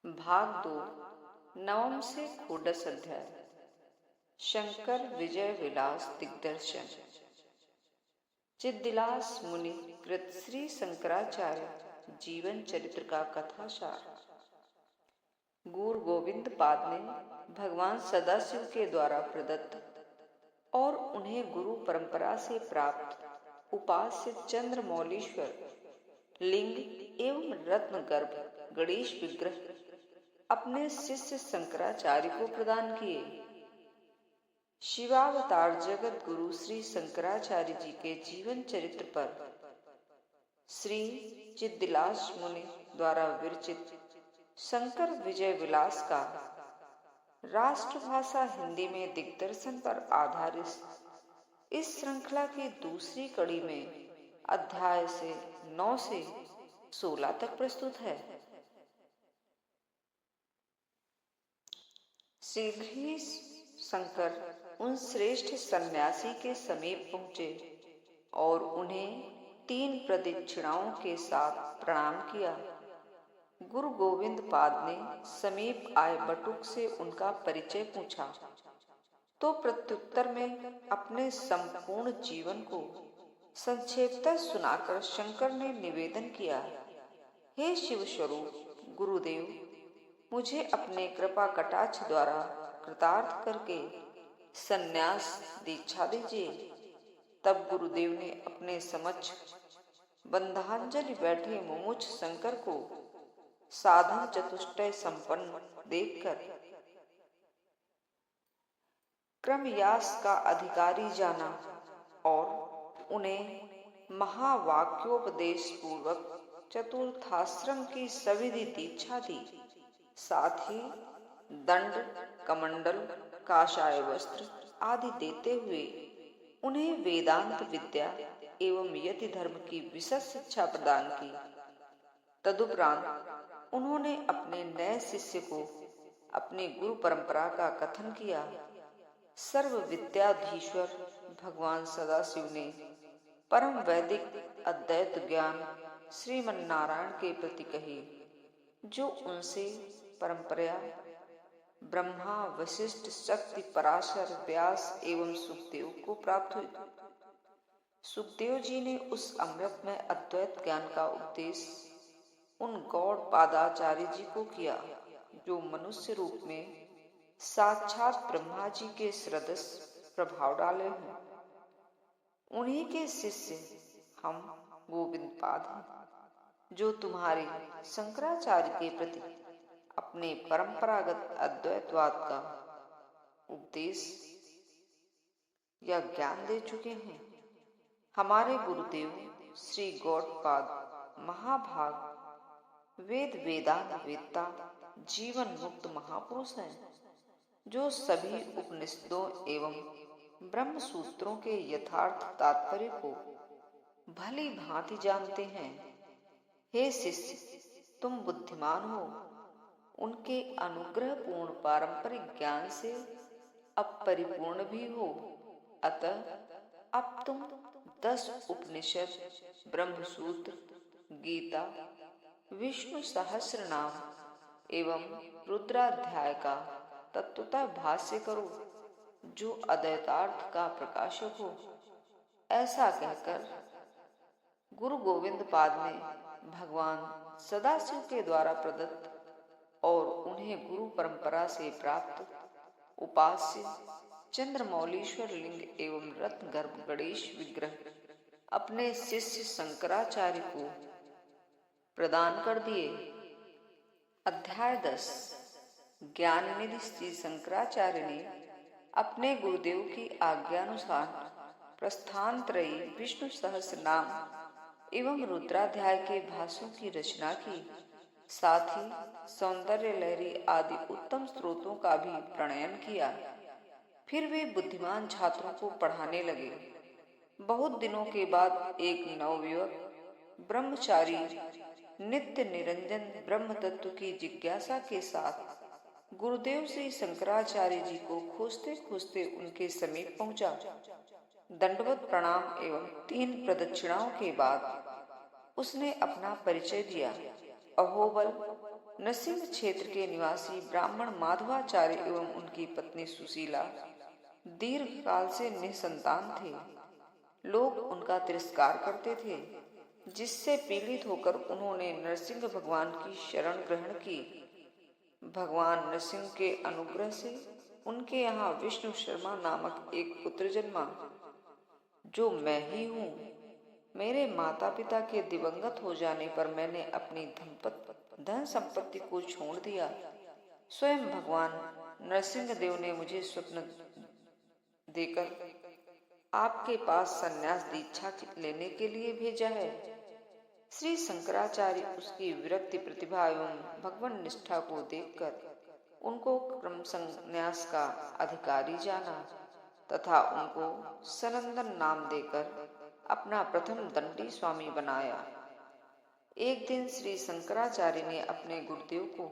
भाग 2 नवम से षोडश अध्याय। शंकर विजय विलास दिग्दर्शन। चिद्दिलास मुनि कृत श्री शंकराचार्य जीवन चरित्र का कथासार गुरु गोविंद पाद ने भगवान सदाशिव के द्वारा प्रदत्त और उन्हें गुरु परंपरा से प्राप्त उपास्य चंद्रमौलीश्वर लिंग एवं रत्न गर्भ गणेश विग्रह अपने शिष्य शंकराचार्य को प्रदान किए। शिवावतार जगत गुरु श्री शंकराचार्य जी के जीवन चरित्र पर श्री चिद्दिलास मुनि द्वारा विरचित शंकर विजय विलास का राष्ट्रभाषा हिंदी में दिग्दर्शन पर आधारित इस श्रृंखला की दूसरी कड़ी में अध्याय से 9 से 16 तक प्रस्तुत है। शीघ्र ही शंकर उन श्रेष्ठ सन्यासी के समीप पहुंचे और उन्हें 3 प्रदक्षिणाओं के साथ प्रणाम किया। गुरु गोविंद पाद ने समीप आए बटुक से उनका परिचय पूछा तो प्रत्युत्तर में अपने संपूर्ण जीवन को संक्षेपतः सुनाकर शंकर ने निवेदन किया, हे शिव स्वरूप गुरुदेव, मुझे अपने कृपा कटाक्ष द्वारा कृतार्थ करके सन्यास दीक्षा दीजिए। तब गुरुदेव ने अपने समक्ष बंधांजलि बैठे मुमुक्ष शंकर को साधन चतुष्टय संपन्न देखकर क्रमयास का अधिकारी जाना और उन्हें महावाक्योपदेश पूर्वक चतुर्थाश्रम की सविधि दीक्षा दी। साथ ही दंड, कमंडल, काषाय वस्त्र आदि देते हुए उन्हें वेदांत विद्या एवं यति धर्म की विशेष शिक्षा प्रदान की। तदुपरांत उन्होंने अपने नए शिष्य को अपनी गुरु परंपरा का कथन किया। सर्व विद्याधीश्वर भगवान सदाशिव ने परम वैदिक अद्वैत ज्ञान श्रीमन्नारायण के प्रति कही, जो उनसे परंपरा ब्रह्मा, वशिष्ठ, शक्ति, पराशर, व्यास एवं सुखदेव को प्राप्त हुई। सुखदेव जी ने उस अमृतमय अद्वैत ज्ञान का उपदेश उन गौड़ पादाचार्य जी को किया, जो मनुष्य रूप में साक्षात ब्रह्मा जी के सदृश प्रभाव डाले हैं। उन्हीं के शिष्य हम गोविंद पाद हैं, जो तुम्हारे शंकराचार्य के प्रति अपने परंपरागत अद्वैतवाद का उपदेश या ज्ञान दे चुके हैं। हमारे गुरुदेव श्री गौड़पाद महाभाग वेद वेदांत वेत्ता जीवन मुक्त महापुरुष हैं, जो सभी उपनिषदों एवं ब्रह्म सूत्रों के यथार्थ तात्पर्य को भली भांति जानते हैं। हे शिष्य, तुम बुद्धिमान हो, उनके अनुग्रह पूर्ण पारंपरिक ज्ञान से अब परिपूर्ण भी हो। अतः अब तुम 10 उपनिषद, ब्रह्मसूत्र, गीता, विष्णु सहस्र नाम एवं रुद्राध्याय का तत्वतः भाष्य करो, जो अद्वैतार्थ का प्रकाशक हो। ऐसा कहकर गुरु गोविंद पाद ने भगवान सदाशिव के द्वारा प्रदत्त और उन्हें गुरु परंपरा से प्राप्त उपास्य चंद्रमौलीश्वर लिंग एवं रत्न गर्भ गणेश विग्रह अपने शिष्य शंकराचार्य को प्रदान कर दिए। अध्याय 10। ज्ञाननिधि श्री शंकराचार्य ने अपने गुरुदेव की आज्ञानुसार प्रस्थानत्रयी विष्णु सहस्र नाम एवं रुद्राध्याय के भाष्यों की रचना की। साथ ही सौंदर्य लहरी आदि उत्तम स्रोतों का भी प्रणयन किया। फिर वे बुद्धिमान छात्रों को पढ़ाने लगे। बहुत दिनों के बाद एक नवयुवक ब्रह्मचारी नित्य निरंजन ब्रह्म तत्व की जिज्ञासा के साथ गुरुदेव श्री शंकराचार्य जी को खोजते खोजते उनके समीप पहुंचा। दंडवत प्रणाम एवं 3 प्रदक्षिणाओं के बाद उसने अपना परिचय दिया। अहोबल नरसिंह क्षेत्र के निवासी ब्राह्मण माधवाचार्य एवं उनकी पत्नी सुशीला दीर्घ काल से निसंतान थे। लोग उनका तिरस्कार करते थे, जिससे पीड़ित होकर उन्होंने नरसिंह भगवान की शरण ग्रहण की। भगवान नरसिंह के अनुग्रह से उनके यहाँ विष्णु शर्मा नामक एक पुत्र जन्मा, जो मैं ही हूँ। मेरे माता पिता के दिवंगत हो जाने पर मैंने अपनी धन संपत्ति को छोड़ दिया। स्वयं भगवान नरसिंह देव ने मुझे स्वप्न देकर आपके पास संन्यास दीक्षा लेने के लिए भेजा है। श्री शंकराचार्य उसकी विरक्ति प्रतिभा एवं भगवान निष्ठा को देखकर उनको क्रम संन्यास का अधिकारी जाना तथा उनको सनंदन नाम देकर अपना प्रथम दंडी स्वामी बनाया। एक दिन श्री शंकराचार्य ने अपने गुरुदेव को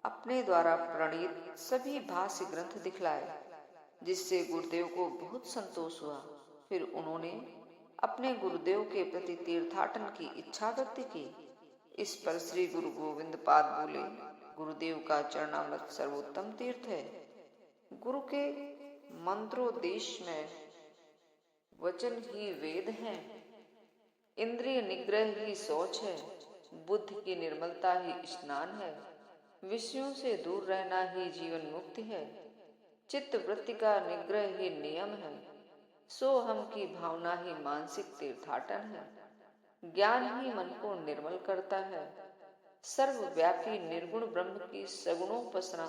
अपने द्वारा प्रणीत सभी भाष्य ग्रंथ दिखलाए, जिससे गुरुदेव को बहुत संतोष हुआ। फिर उन्होंने अपने गुरुदेव के प्रति तीर्थाटन की इच्छा व्यक्त की। इस पर श्री गुरु गोविंद पाद बोले, गुरुदेव का चरणामृत सर्वोत्तम तीर्थ है। गुरु के मंत्रोदेश में वचन ही वेद है, इंद्रिय निग्रह ही शौच है, बुद्धि की निर्मलता ही स्नान है, विषयों से दूर रहना ही जीवन मुक्ति है, चित्त वृत्ति का निग्रह ही नियम है, सोहम की भावना ही मानसिक तीर्थाटन है, ज्ञान ही मन को निर्मल करता है, सर्वव्यापी निर्गुण ब्रह्म की सगुणोपासना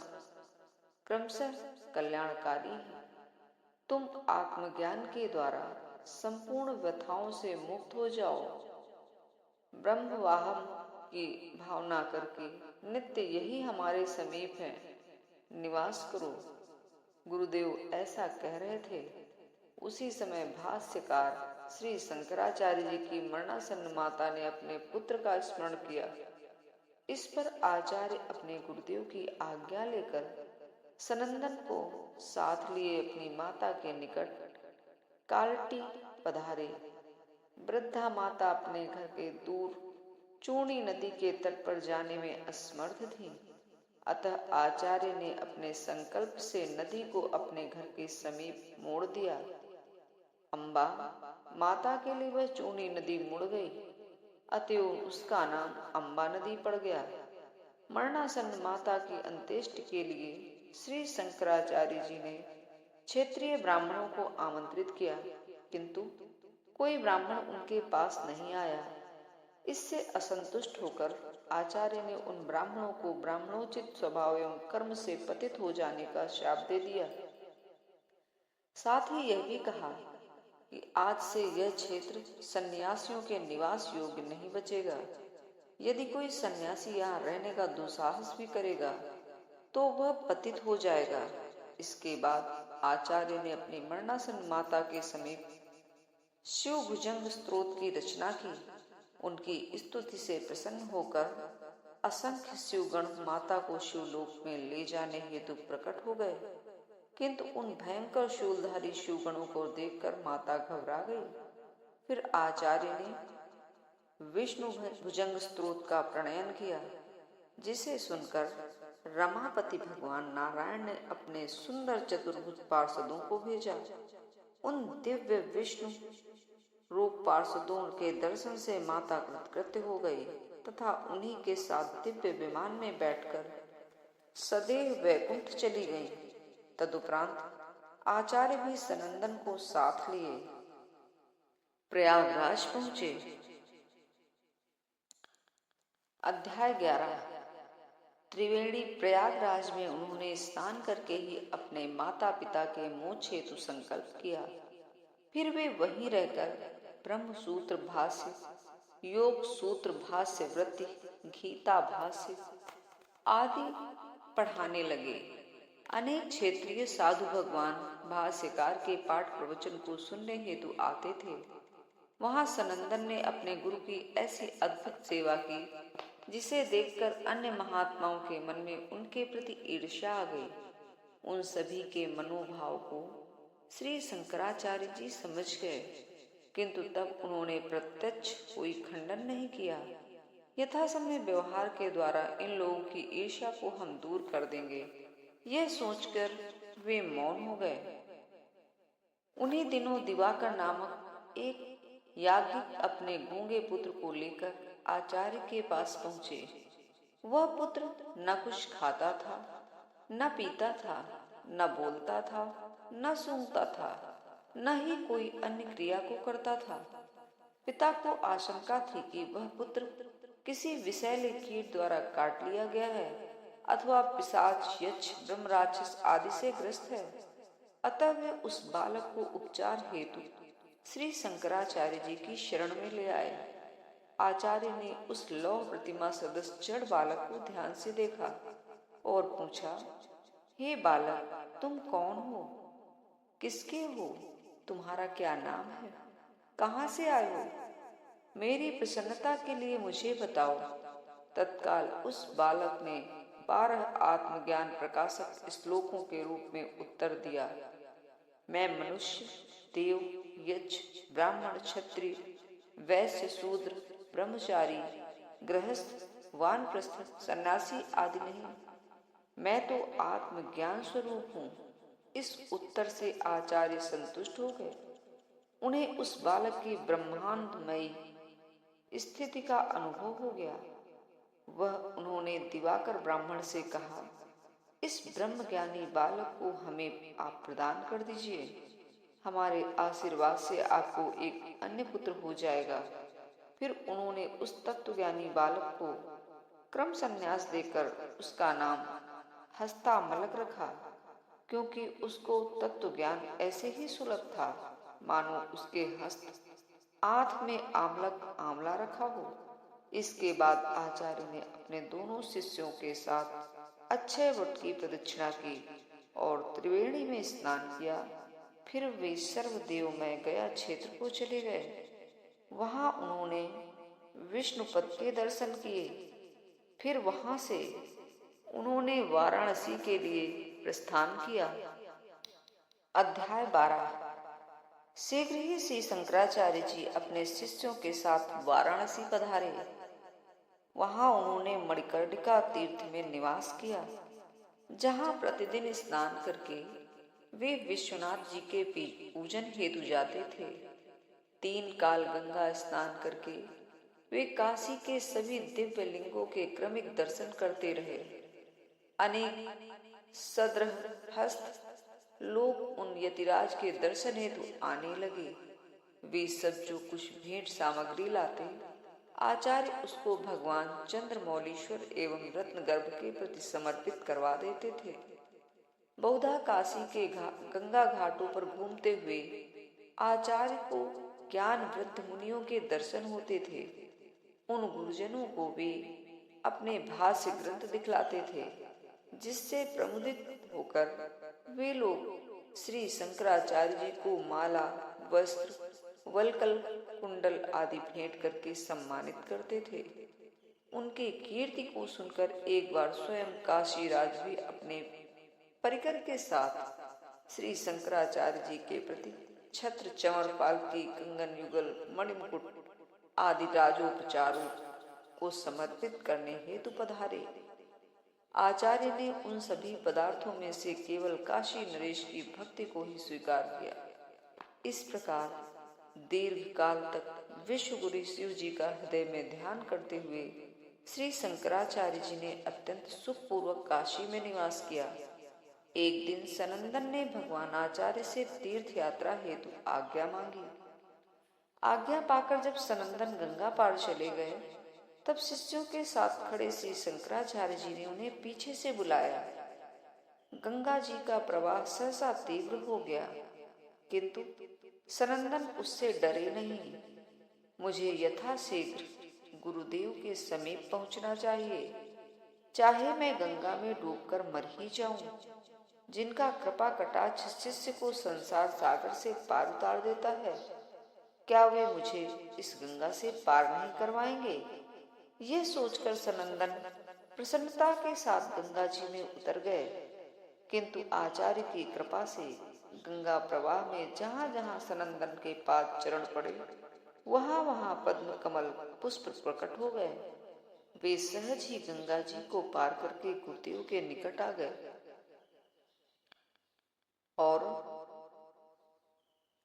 क्रमशः कल्याणकारी है। तुम आत्मज्ञान के द्वारा संपूर्ण व्यथाओं से मुक्त हो जाओ। ब्रह्मवाहम की भावना करके नित्य यही हमारे समीप है, निवास करो। गुरुदेव ऐसा कह रहे थे। उसी समय भाष्यकार श्री शंकराचार्य जी की मरणासन्न माता ने अपने पुत्र का स्मरण किया। इस पर आचार्य अपने गुरुदेव की आज्ञा लेकर सनंदन को साथ लिए अपनी माता के निकट कालटी पधारे। वृद्धा माता अपने घर के दूर चूर्णी नदी के तट पर जाने में असमर्थ थी, अतः आचार्य ने अपने संकल्प से नदी को अपने घर के समीप मोड़ दिया। अम्बा माता के लिए वह चूर्णी नदी मुड़ गई, अतएव उसका नाम अम्बा नदी पड़ गया। मरणासन्न माता की अंत्येष्टि के लिए श्री शंकराचार्य जी ने क्षेत्रीय ब्राह्मणों को आमंत्रित किया, किंतु कोई ब्राह्मण उनके पास नहीं आया। इससे असंतुष्ट होकर आचार्य ने उन ब्राह्मणों को ब्राह्मणोचित स्वभाव एवं कर्म से पतित हो जाने का शाप दे दिया। साथ ही यह भी कहा कि आज से यह क्षेत्र सन्यासियों के निवास योग्य नहीं बचेगा। यदि कोई सन्यासी यहाँ रहने का दुस्साहस भी करेगा तो वह पतित हो जाएगा। इसके बाद आचार्य ने अपनी मरणासन्न माता के समीप शिव भुजंग स्तोत्र की रचना की। उनकी स्तुति से प्रसन्न होकर असंख्य शिवगण माता को शिवलोक में ले जाने हेतु प्रकट हो गए, किंतु उन भयंकर शूलधारी शिवगणों को देखकर माता घबरा गई। फिर आचार्य ने विष्णु भुजंग स्तोत्र का प्रणयन किया, जिसे सुनकर रमापति भगवान नारायण ने अपने सुंदर चतुर्भुज पार्षदों को भेजा। उन दिव्य विष्णु रूप पार्षदों के दर्शन से माता कृतकृत्य हो गई तथा उन्हीं के साथ दिव्य विमान में बैठकर सदैव वैकुंठ चली गई। तदुपरांत आचार्य भी सनंदन को साथ लिए प्रयागराज पहुंचे। अध्याय 11। त्रिवेणी प्रयागराज में उन्होंने स्नान करके ही अपने माता पिता के मोक्ष हेतु संकल्प किया। फिर वे वहीं रहकर ब्रह्म सूत्र भाष्य, योग सूत्र भाष्य वृत्ति, गीता भाष्य आदि पढ़ाने लगे। अनेक क्षेत्रीय साधु भगवान भाष्यकार के पाठ प्रवचन को सुनने हेतु आते थे। वहां सनंदन ने अपने गुरु की ऐसी अद्भुत सेवा की, जिसे देखकर अन्य महात्माओं के मन में उनके प्रति ईर्ष्या आ गई। उन सभी के मनोभाव को श्री शंकराचार्य जी समझ गए, किंतु तब उन्होंने प्रत्यक्ष कोई खंडन नहीं किया। यथा समय व्यवहार के द्वारा इन लोगों की ईर्ष्या को हम दूर कर देंगे। यह सोचकर वे मौन हो गए। उन्हीं दिनों दिवाकर नामक एक याज्ञिक अपने गूंगे पुत्र को लेकर आचार्य के पास पहुंचे। वह पुत्र न कुछ खाता था, न पीता था, न बोलता था, न सूंघता था, न ही कोई अन्य क्रिया को करता था। पिता को आशंका थी कि वह पुत्र किसी विषैले कीट द्वारा काट लिया गया है अथवा पिशाच, यक्ष, ब्रह्म राक्षस आदि से ग्रस्त है। अतः वे उस बालक को उपचार हेतु श्री शंकराचार्य जी की शरण में ले आए। आचार्य ने उस लौह प्रतिमा सदस्य जड़ बालक को ध्यान से देखा और पूछा, हे बालक, तुम कौन हो? किसके हो? तुम्हारा क्या नाम है? कहाँ से आए हो? मेरी प्रसन्नता के लिए मुझे बताओ। तत्काल उस बालक ने 12 आत्मज्ञान प्रकाशक श्लोकों के रूप में उत्तर दिया। मैं मनुष्य, देव, यक्ष, ब्राह्मण, क्षत्रिय, वैश्य, शूद्र, ब्रह्मचारी, गृहस्थ, वानप्रस्थ, सन्यासी आदि नहीं, मैं तो आत्मज्ञान स्वरूप हूँ। इस उत्तर से आचार्य संतुष्ट हो गए। उन्हें उस बालक की ब्रह्मांडमयी स्थिति का अनुभव हो गया। उन्होंने दिवाकर ब्राह्मण से कहा, इस ब्रह्मज्ञानी बालक को हमें आप प्रदान कर दीजिए। हमारे आशीर्वाद से आपको एक अन्य पुत्र हो जाएगा। फिर उन्होंने उस तत्वज्ञानी बालक को क्रम संन्यास देकर उसका नाम हस्तामलक रखा, क्योंकि उसको तत्व ज्ञान ऐसे ही सुलभ था मानो उसके हस्त आंख में आमलक आंवला रखा हो। इसके बाद आचार्य ने अपने दोनों शिष्यों के साथ अक्षय वट की प्रदक्षिणा की और त्रिवेणी में स्नान किया। फिर वे सर्वदेवमय गया क्षेत्र को चले गए। वहां उन्होंने विष्णुपद के दर्शन किए। फिर वहां से उन्होंने वाराणसी के लिए प्रस्थान किया। अध्याय 12। शीघ्र ही श्री शंकराचार्य जी अपने शिष्यों के साथ वाराणसी पधारे। वहां उन्होंने मणिकर्णिका तीर्थ में निवास किया, जहां प्रतिदिन स्नान करके वे विश्वनाथ जी के पूजन हेतु जाते थे। 3 काल गंगा स्नान करके वे काशी के सभी दिव्य लिंगों के क्रमिक दर्शन करते रहे। अनेक सद्रहस्त लोग उन यतिराज के दर्शन हेतु आने लगे। वे सब जो कुछ भेंट सामग्री लाते, आचार्य उसको भगवान चंद्रमौलीश्वर एवं रत्नगर्भ के प्रति समर्पित करवा देते थे। बहुधा काशी के गंगा घाटों पर घूमते हुए आचार्य को ज्ञान वृद्ध मुनियों के दर्शन होते थे। उन गुरुजनों को वे अपने भाष्य ग्रंथ दिखलाते थे, जिससे प्रमुदित होकर वे लोग श्री शंकराचार्य जी को माला, वस्त्र, वलकल, कुंडल आदि भेंट करके सम्मानित करते थे। उनकी कीर्ति को सुनकर एक बार स्वयं काशीराज भी अपने परिकर के साथ श्री शंकराचार्य जी के प्रति छत्र, चंवर, पालकी, कंगन, युगल, मणिमुकुट आदि राजोपचारों को समर्पित करने हेतु पधारे। आचार्य ने उन सभी पदार्थों में से केवल काशी नरेश की भक्ति को ही स्वीकार किया। इस प्रकार दीर्घ काल तक विश्व गुरु शिव जी का हृदय में ध्यान करते हुए श्री शंकराचार्य जी ने अत्यंत सुखपूर्वक काशी में निवास किया। एक दिन सनंदन ने भगवान आचार्य से तीर्थ यात्रा हेतु आज्ञा मांगी। आज्ञा पाकर जब सनंदन गंगा पार चले गए, तब शिष्यों के साथ खड़े श्री शंकराचार्य जी ने उन्हें पीछे से बुलाया। गंगा जी का प्रवाह सहसा तीव्र हो गया, किंतु सनंदन उससे डरे नहीं। मुझे यथाशीघ्र गुरुदेव के समीप पहुंचना चाहिए, चाहे मैं गंगा में डूबकर मर ही जाऊं। जिनका कृपा कटाक्ष शिष्य को संसार सागर से पार उतार देता है, क्या वे मुझे इस गंगा से पार नहीं करवाएंगे? यह सोचकर सनंदन प्रसन्नता के साथ गंगा जी में उतर गए। किंतु आचार्य की कृपा से गंगा प्रवाह में जहां जहां सनंदन के पाद चरण पड़े, वहां वहां पद्म कमल पुष्प प्रकट हो गए। वे सहज ही गंगा जी को पार करके गुरुदेव के निकट आ गए और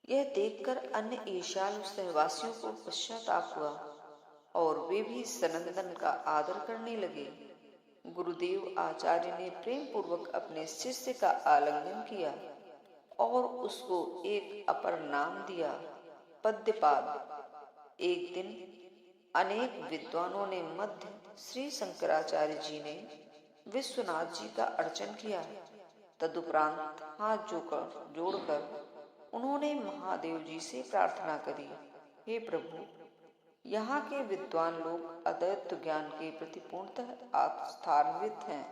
यह देखकर अन्य ईशाल सहवासियों को पश्चाताप हुआ और वे भी सनंदन का आदर करने लगे। गुरुदेव आचार्य ने प्रेम पूर्वक अपने शिष्य का आलिंगन किया और उसको एक अपर नाम दिया, पद्यपाद। एक दिन अनेक विद्वानों ने मध्य श्री शंकराचार्य जी ने विश्वनाथ जी का अर्चन किया। तदुपरांत हाथ जोड़कर उन्होंने महादेव जी से प्रार्थना करी, हे प्रभु, यहाँ के विद्वान लोग अद्वैत ज्ञान के प्रति पूर्णतः आस्थान्वित हैं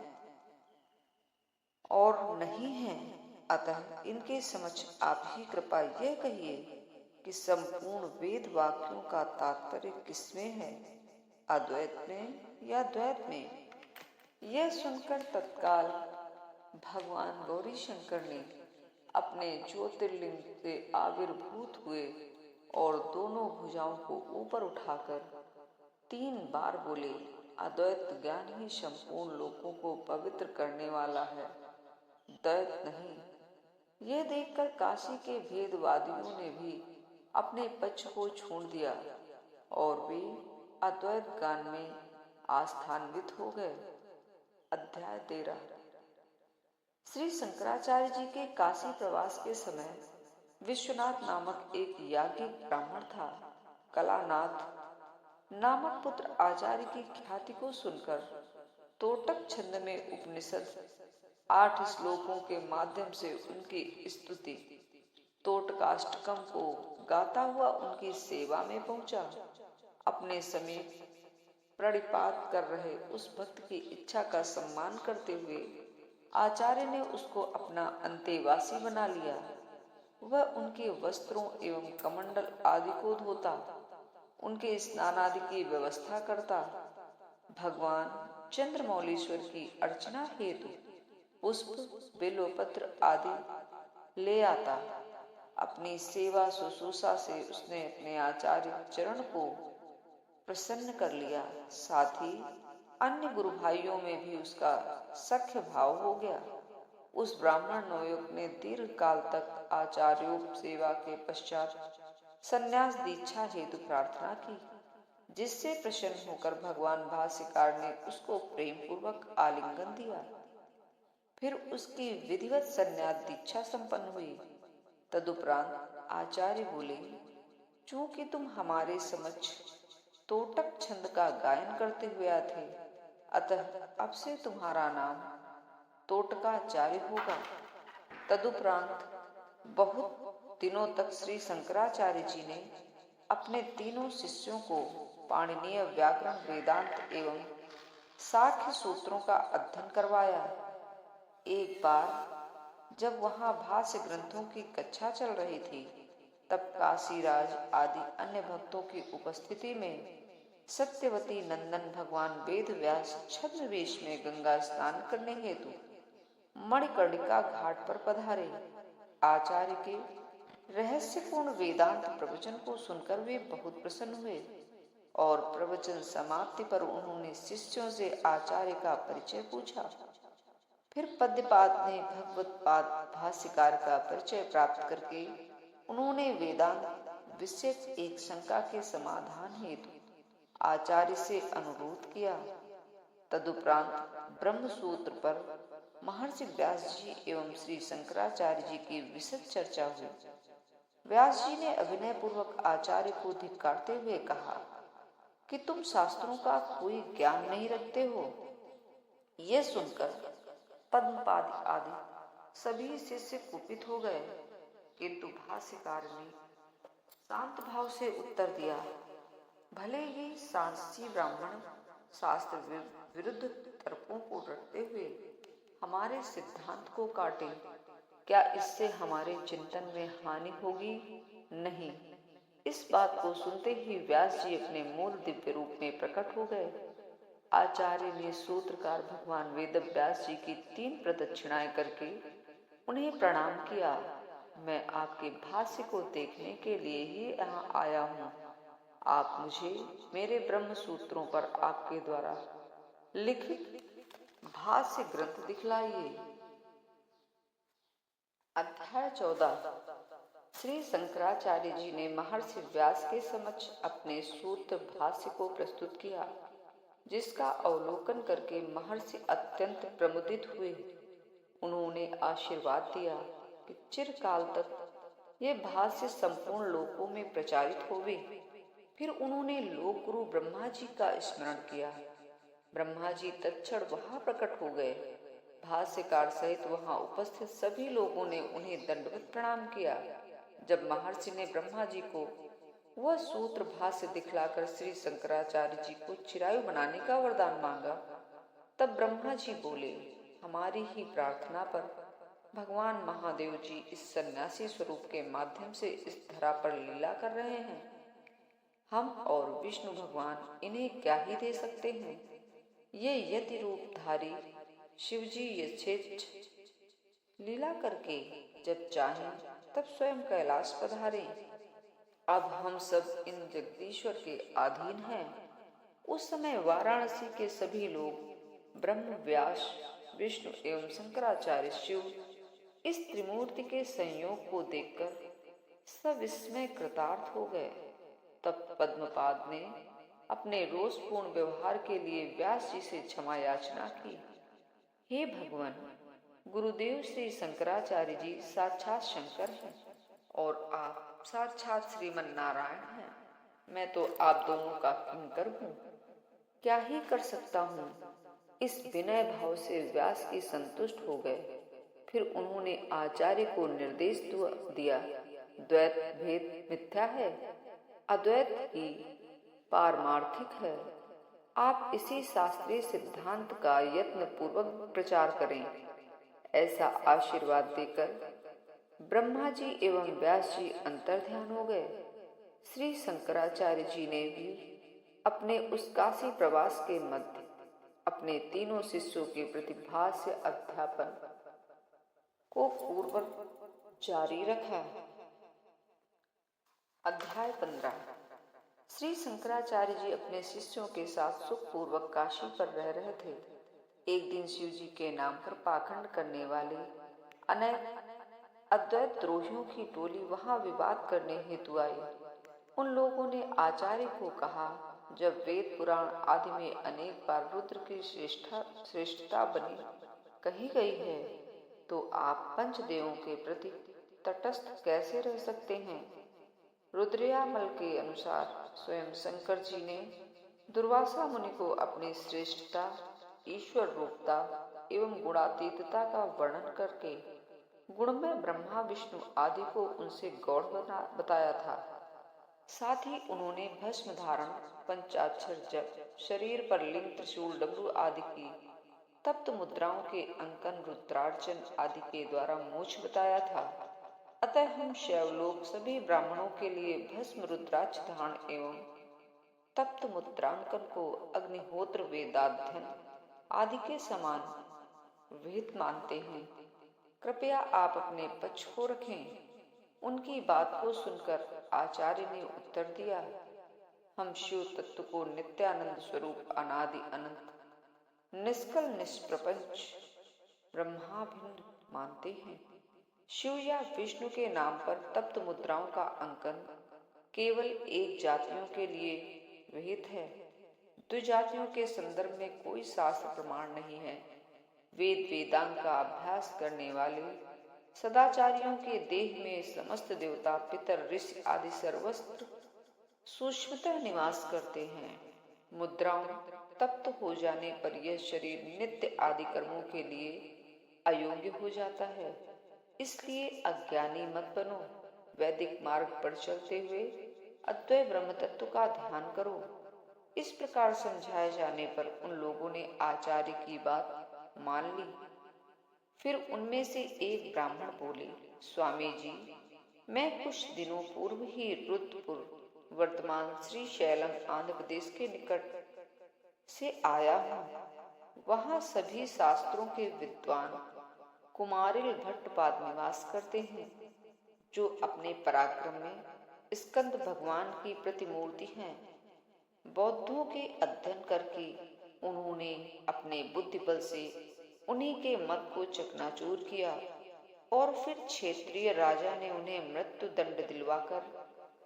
और नहीं हैं, अतः इनके समक्ष आप ही कृपया यह कहिए कि संपूर्ण वेद वाक्यों का तात्पर्य किसमें है, अद्वैत में या द्वैत में। यह सुनकर तत्काल भगवान गौरी शंकर ने अपने ज्योतिर्लिंग से आविर्भूत हुए और दोनों भुजाओं को ऊपर उठाकर 3 बार बोले, अद्वैत ज्ञान ही संपूर्ण लोगों को पवित्र करने वाला है, द्वैत नहीं। यह देखकर काशी के भेदवादियों ने भी अपने पक्ष को छोड़ दिया और वे अद्वैत ज्ञान में आस्थान्वित हो गए। अध्याय 13। श्री शंकराचार्य जी के काशी प्रवास के समय विश्वनाथ नामक एक याज्ञिक ब्राह्मण था। कलानाथ नामक पुत्र आचार्य की ख्याति को सुनकर तोटक छंद में उपनिषद 8 श्लोकों के माध्यम से उनकी स्तुति तोटकाष्टकम को गाता हुआ उनकी सेवा में पहुंचा। अपने समीप प्रणिपात कर रहे उस भक्त की इच्छा का सम्मान करते हुए आचार्य ने उसको अपना अंतेवासी बना लिया। वह उनके वस्त्रों एवं कमंडल आदि को धोता, उनके स्नान आदि की व्यवस्था करता, भगवान चंद्रमौलीश्वर की अर्चना हेतु पुष्प बेलपत्र आदि ले आता। अपनी सेवा शुश्रूषा से उसने अपने आचार्य चरण को प्रसन्न कर लिया। साथ ही अन्य गुरु भाइयों में भी उसका सख्य भाव हो गया। उस ब्राह्मण नवयुवक ने दीर्घ काल तक आचार्योप सेवा के पश्चात संन्यास दीक्षा हेतु प्रार्थना की, जिससे प्रसन्न होकर भगवान भाष्यकार ने उसको प्रेम पूर्वक आलिंगन दिया। फिर उसकी विधिवत संन्यास दीक्षा संपन्न हुई। तदुपरांत आचार्य बोले, चूंकि तुम हमारे समक्ष तोटक छंद का गायन करते हुए आए थे, अतः अब से तुम्हारा नाम तोटकाचार्य होगा। तदुपरांत बहुत दिनों तक श्री शंकराचार्य जी ने अपने तीनों शिष्यों को पाणिनीय व्याकरण, वेदांत एवं साख्य सूत्रों का अध्ययन करवाया। एक बार जब वहां भाष्य ग्रंथों की कक्षा चल रही थी, तब काशीराज आदि अन्य भक्तों की उपस्थिति में सत्यवती नंदन भगवान वेद व्यास छद्मवेश में गंगा स्नान करने हेतु मणिकर्णिका घाट पर पधारे। आचार्य के रहस्यपूर्ण वेदांत प्रवचन को सुनकर वे बहुत प्रसन्न हुए और प्रवचन समाप्ति पर उन्होंने शिष्यों से आचार्य का परिचय पूछा। फिर पद्यपाद ने भगवत पाद भाष्यकार का परिचय प्राप्त करके उन्होंने वेदांत विषय एक शंका के समाधान हेतु आचार्य से अनुरोध किया। तदुपरांत ब्रह्मसूत्र पर महर्षि व्यास जी एवं श्री शंकराचार्य जी की विशद चर्चा हुई। व्यास जी ने अभिनय पूर्वक आचार्य को धिक्कारते हुए कहा कि तुम शास्त्रों का कोई ज्ञान नहीं रखते हो। यह सुनकर पद्मपाद आदि सभी शिष्य कुपित हो गए, किंतु भाष्यकार ने शांत भाव से उत्तर दिया, भले ही साहसी ब्राह्मण शास्त्र विरुद्ध तर्कों को रखते हुए हमारे सिद्धांत को काटे, क्या इससे हमारे चिंतन में हानि होगी? नहीं। इस बात को सुनते ही व्यास जी अपने मूल दिव्य रूप में प्रकट हो गए। आचार्य ने सूत्रकार भगवान वेद व्यास जी की 3 प्रदक्षिणाएं करके उन्हें प्रणाम किया। मैं आपके भाष्य को देखने के लिए ही यहाँ आया हूँ। आप मुझे मेरे ब्रह्म सूत्रों पर आपके द्वारा लिखित भाष्य ग्रंथ दिखलाइए। अध्याय 14। श्री शंकराचार्य जी ने महर्षि व्यास के समक्ष अपने सूत्र भाष्य को प्रस्तुत किया, जिसका अवलोकन करके महर्षि अत्यंत प्रमुदित हुए। उन्होंने आशीर्वाद दिया कि चिरकाल तक ये भाष्य संपूर्ण लोकों में प्रचारित होवे। फिर उन्होंने लोक गुरु ब्रह्मा जी का स्मरण किया। ब्रह्मा जी तत्क्षण वहां प्रकट हो गए। भाष्यकार सहित वहां उपस्थित सभी लोगों ने उन्हें दंडवत प्रणाम किया। जब महर्षि ने ब्रह्मा जी को वह सूत्र भाष्य दिखलाकर श्री शंकराचार्य जी को चिरायु बनाने का वरदान मांगा, तब ब्रह्मा जी बोले, हमारी ही प्रार्थना पर भगवान महादेव जी इस सन्यासी स्वरूप के माध्यम से इस धरा पर लीला कर रहे हैं। हम और विष्णु भगवान इन्हें क्या ही दे सकते हैं। ये यति रूपधारी शिवजी यथेच्छ लीला करके जब चाहें तब स्वयं कैलाश पधारें। अब हम सब इन जगदीश्वर के अधीन हैं। उस समय वाराणसी के सभी लोग ब्रह्म, व्यास, विष्णु एवं शंकराचार्य शिव इस त्रिमूर्ति के संयोग को देखकर सविस्मय कृतार्थ हो गए। तब पद्मपाद ने अपने रोषपूर्ण व्यवहार के लिए व्यास जी से क्षमा याचना की। हे भगवान, गुरुदेव श्री शंकराचार्य जी साक्षात शंकर हैं और आप साक्षात श्रीमन नारायण हैं। मैं तो आप दोनों का किंकर हूँ, क्या ही कर सकता हूँ। इस विनय भाव से व्यास जी संतुष्ट हो गए। फिर उन्होंने आचार्य को निर्देश दिया, द्वैत भेद मिथ्या है, अद्वैत ही पारमार्थिक है। आप इसी शास्त्रीय सिद्धांत का यत्न पूर्वक प्रचार करें। ऐसा आशीर्वाद देकर ब्रह्मा जी एवं व्यास जी अंतर्ध्यान हो गए। श्री शंकराचार्य जी ने भी अपने उस काशी प्रवास के मध्य अपने तीनों शिष्यों के प्रति भाष्य अध्यापन को पूर्वक जारी रखा। अध्याय 15। श्री शंकराचार्य जी अपने शिष्यों के साथ सुखपूर्वक काशी पर रह रहे थे। एक दिन शिव जी के नाम पर पाखंड करने वाले अनेक अद्वैत द्रोहियों की टोली वहां विवाद करने हेतु आई। उन लोगों ने आचार्य को कहा, जब वेद पुराण आदि में अनेक बार रुद्र की श्रेष्ठता बनी कही गई है, तो आप पंचदेवों के प्रति तटस्थ कैसे रह सकते हैं। रुद्रयामल के अनुसार स्वयं शंकर जी ने दुर्वासा मुनि को अपनी श्रेष्ठता, ईश्वर रूपता एवं गुणातीतता का वर्णन करके गुणमय ब्रह्मा विष्णु आदि को उनसे गौड़ बताया था। साथ ही उन्होंने भस्म धारण, पंचाक्षर जप, शरीर पर लिंग, त्रिशूल, डमरू आदि की तप्त मुद्राओं के अंकन, रुद्रार्चन आदि के द्वारा मोक्ष बताया था। अतः हम शैव लोग सभी ब्राह्मणों के लिए भस्म, रुद्राक्ष धारण एवं तप्त मुद्रांकन को अग्निहोत्र, वेदाध्ययन आदि के समान विहित मानते हैं। कृपया आप अपने पक्ष को रखें। उनकी बात को सुनकर आचार्य ने उत्तर दिया, हम शिव तत्व को नित्यानंद स्वरूप, अनादि अनंत, निष्कल निष्प्रपंच, ब्रह्माभिन्न मानते हैं। शिव या विष्णु के नाम पर तप्त मुद्राओं का अंकन केवल एक जातियों के लिए विहित है। द्विजातियों के संदर्भ में कोई शास्त्र प्रमाण नहीं है। वेद वेदांत का अभ्यास करने वाले सदाचारियों के देह में समस्त देवता, पितर, ऋषि आदि सर्वस्त्र सूक्ष्मतः निवास करते हैं। मुद्राओं तप्त हो जाने पर यह शरीर नित्य आदि कर्मों के लिए अयोग्य हो जाता है। इसलिए अज्ञानी मत बनो। वैदिक मार्ग पर चलते हुए अद्वैय ब्रह्म तत्व का ध्यान करो। इस प्रकार समझाए जाने पर उन लोगों ने आचार्य की बात मान ली। फिर उनमें से एक ब्राह्मण बोले, स्वामी जी, मैं कुछ दिनों पूर्व ही रुद्रपुर, वर्तमान श्री शैलम, आंध्र प्रदेश के निकट से आया हूँ। वहाँ सभी शास्त्रों के विद्वान कुमारिल भट्टपाद निवास करते हैं, जो अपने पराक्रम में स्कंद भगवान की प्रतिमूर्ति हैं। बौद्धों के अध्ययन करके उन्होंने अपने बुद्धि बल से उन्हीं के मत को चकनाचूर किया और फिर क्षेत्रीय राजा ने उन्हें मृत्यु दंड दिलवाकर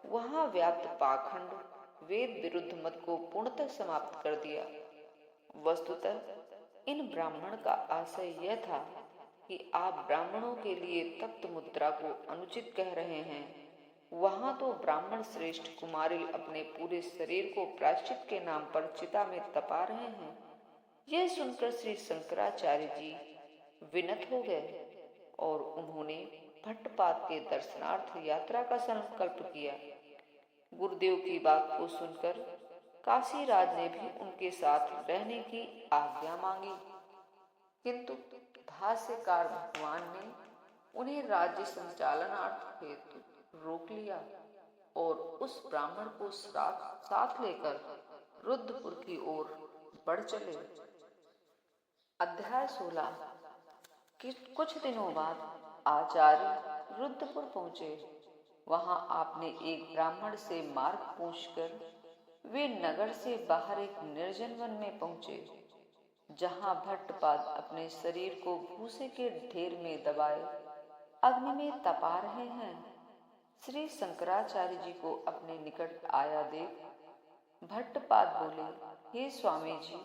वहां व्याप्त पाखंड वेद विरुद्ध मत को पूर्णतः समाप्त कर दिया। वस्तुतः इन ब्राह्मण का आशय यह था कि आप ब्राह्मणों के लिए तप्त मुद्रा को अनुचित कह रहे हैं। वहां तो ब्राह्मण श्रेष्ठ कुमारिल अपने पूरे शरीर को प्रायश्चित के नाम पर चिता में तपा रहे हैं। यह सुनकर श्री शंकराचार्य जी विनत हो गए और उन्होंने भट्टपाद के दर्शनार्थ यात्रा का संकल्प किया। गुरुदेव की बात को सुनकर काशीराज ने भी उनके साथ रहने की आज्ञा मांगी, किंतु भाष्यकार भगवान ने उन्हें राज्य संचालनार्थ हेतु रोक लिया और उस ब्राह्मण को साथ लेकर रुद्रपुर की ओर बढ़ चले। अध्याय 16। कुछ दिनों बाद आचार्य रुद्रपुर पहुंचे। वहां आपने एक ब्राह्मण से मार्ग पूछकर वे नगर से बाहर एक निर्जन वन में पहुंचे, जहां भट्टपाद अपने शरीर को भूसे के ढेर में दबाए अग्नि में तपा रहे हैं। श्री शंकराचार्य जी को अपने निकट आया देख भट्टपाद बोले, हे स्वामी जी,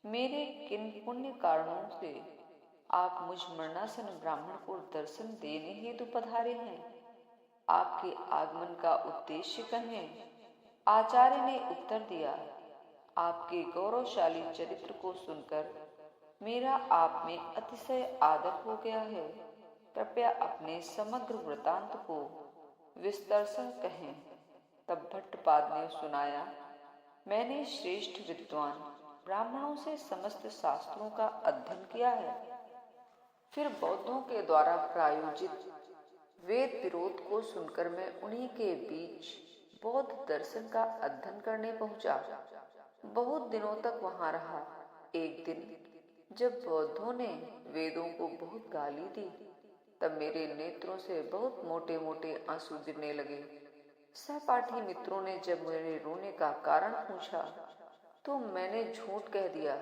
मेरे किन पुण्य कारणों से आप मुझ मरणासन ब्राह्मण को दर्शन देने हेतु पधारे हैं? आपके आगमन का उद्देश्य कहें। आचार्य ने उत्तर दिया, आपके गौरवशाली चरित्र को सुनकर मेरा आप में अतिशय आदर हो गया है। कृपया अपने समग्र वृतांत को विस्तार से कहें। तब भट्टपाद ने सुनाया, मैंने श्रेष्ठ विद्वान ब्राह्मणों से समस्त शास्त्रों का अध्ययन किया है। फिर बौद्धों के द्वारा प्रायोजित वेद विरोध को सुनकर मैं उन्हीं के बीच बौद्ध दर्शन का अध्ययन करने पहुंचा। बहुत दिनों तक वहां रहा। एक दिन जब बौद्धों ने वेदों को बहुत गाली दी, तब मेरे नेत्रों से बहुत मोटे मोटे आंसू गिरने लगे। सहपाठी मित्रों ने जब मेरे रोने का कारण पूछा, तो मैंने झूठ कह दिया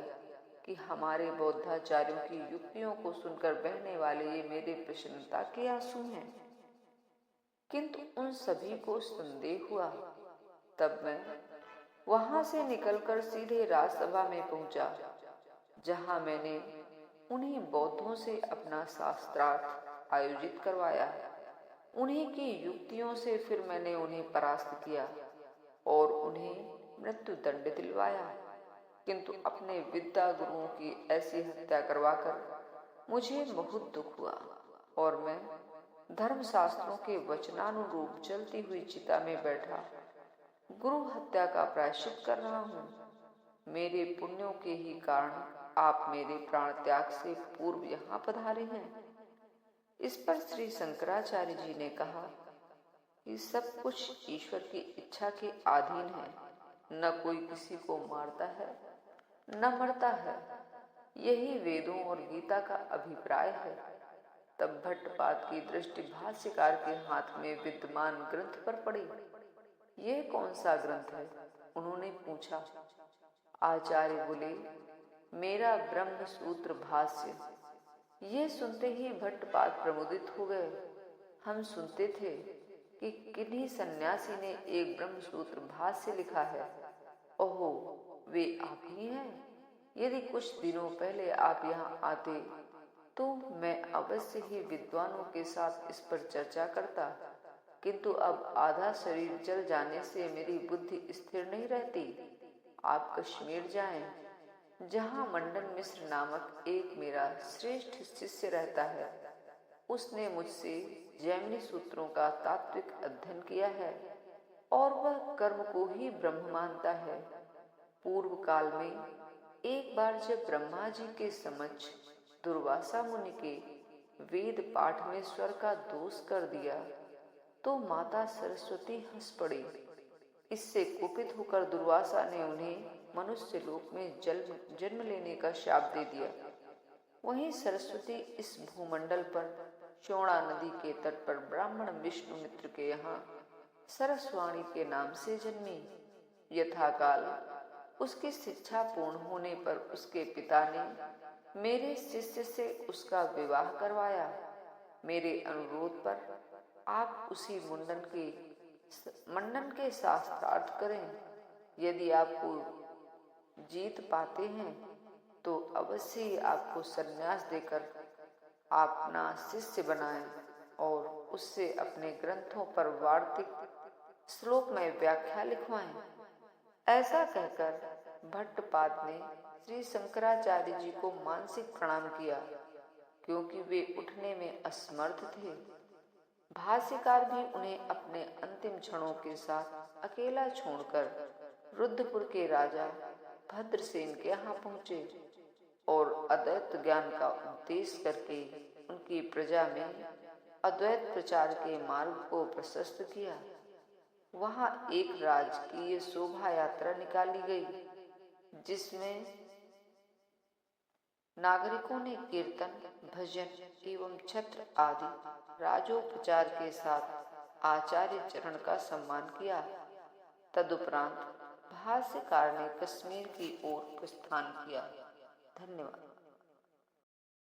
कि हमारे बौद्धाचार्यों की युक्तियों को सुनकर बहने वाले ये मेरे प्रसन्नता के आंसू हैं। किंतु उन सभी को संदेह हुआ। तब मैं वहां से निकलकर सीधे राजसभा में पहुंचा, जहां मैंने उन्हीं बौद्धों से अपना शास्त्रार्थ आयोजित करवाया। उन्हीं की युक्तियों से फिर मैंने उन्हें परास्त किया और उन्हें मृत्यु दंड दिलवाया। किंतु अपने विद्या गुरुओं की ऐसी हत्या करवाकर मुझे बहुत दुख हुआ और मैं धर्मशास्त्रों के वचनानुरूप जलती हुई चिता में बैठा गुरु हत्या का प्रायश्चित कर रहा हूँ। मेरे पुण्यों के ही कारण आप मेरे प्राण त्याग से पूर्व यहाँ पधारे हैं। इस पर श्री शंकराचार्य जी ने कहा कि सब कुछ ईश्वर की इच्छा के अधीन है। न कोई किसी को मारता है न मरता है। यही वेदों और गीता का अभिप्राय है। तब भट्टपाद की दृष्टि भाष्यकार के हाथ में विद्यमान ग्रंथ पर पड़ी। यह कौन सा ग्रंथ है? उन्होंने पूछा। आचार्य बोले, मेरा ब्रह्म सूत्र भाष्य। यह सुनते ही भट्टपाद प्रमुदित हो गए। हम सुनते थे कि किन्हीं सन्यासी ने एक ब्रह्म सूत्र भाष्य लिखा है। ओहो, वे आप ही हैं। यदि कुछ दिनों पहले आप यहाँ आते तो मैं अवश्य ही विद्वानों के साथ इस पर चर्चा करता, किंतु अब आधा शरीर जल जाने से मेरी बुद्धि स्थिर नहीं रहती। आप कश्मीर जाएं, जहाँ मंडन मिश्र नामक एक मेरा श्रेष्ठ शिष्य रहता है। उसने मुझसे जैमिनी सूत्रों का तात्विक अध्ययन किया है और वह कर्म को ही ब्रह्म मानता है। पूर्व काल में एक बार जब ब्रह्मा जी के समक्ष दुर्वासा मुनि के वेद पाठ में स्वर का दोष कर दिया, तो माता सरस्वती हंस पड़ी। इससे कुपित होकर दुर्वासा ने उन्हें मनुष्य लोक में जन्म लेने का शाप दे दिया। वहीं सरस्वती इस भूमंडल पर शोणा नदी के तट पर ब्राह्मण विष्णुमित्र के यहाँ सरस्वाणी के नाम से जन्मी। यथाकाल उसकी शिक्षा पूर्ण होने पर उसके पिता ने मेरे शिष्य से उसका विवाह करवाया। मेरे अनुरोध पर आप उसी मंडन के शास्त्रार्थ करें। यदि आपको जीत पाते हैं तो अवश्य ही आपको संन्यास देकर अपना शिष्य बनाएं और उससे अपने ग्रंथों पर वार्तिक श्लोक में व्याख्या लिखवाएं। ऐसा कहकर भट्टपाद ने श्री शंकराचार्य जी को मानसिक प्रणाम किया, क्योंकि वे उठने में असमर्थ थे। भाष्यकार भी उन्हें अपने अंतिम क्षणों के साथ अकेला छोड़कर रुद्रपुर के राजा भद्रसेन के यहाँ पहुंचे और अद्वैत ज्ञान का उपदेश करके उनकी प्रजा में अद्वैत प्रचार के मार्ग को प्रशस्त किया। वहां एक राजकीय शोभा यात्रा निकाली गई, जिसमें नागरिकों ने कीर्तन, भजन एवं छत्र आदि राजोपचार के साथ आचार्य चरण का सम्मान किया। तदुपरांत भाष्यकार ने कश्मीर की ओर प्रस्थान किया। धन्यवाद।